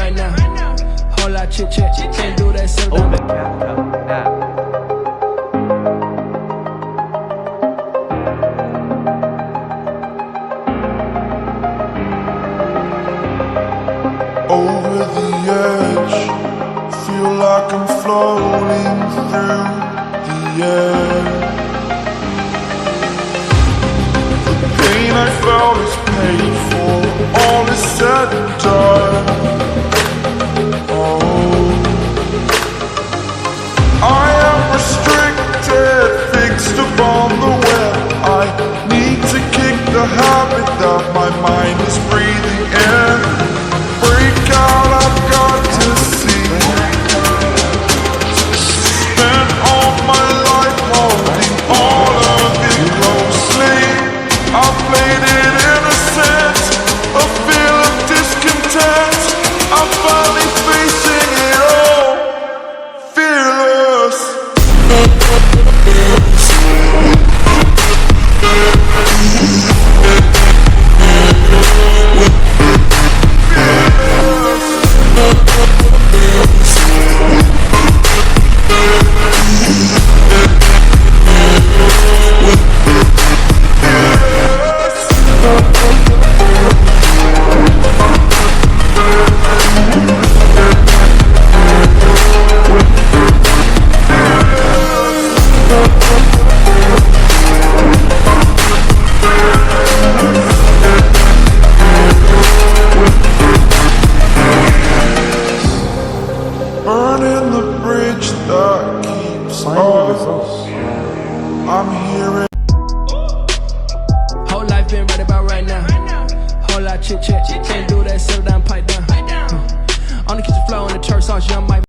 right now. Whole lot chit chat, can't do that so Open CapCut app. Over the edge, feel like I'm floating through the air. The pain I felt is paid for, all is said and done. Oh, I am restricted, fixed upon the web. I need to kick the habit that my mind is breathing in. Break out, I've got to see. Spent all my life holding all of it closely. I played it innocent, a feel of discontent. I'm finally facing it all, fearless. Burning the bridge that keeps us. I'm hearing. whole life been right about right now. Whole lot chit chat, can't do that so down, pipe down. On the kitchen floor in the church sauce, young Mike.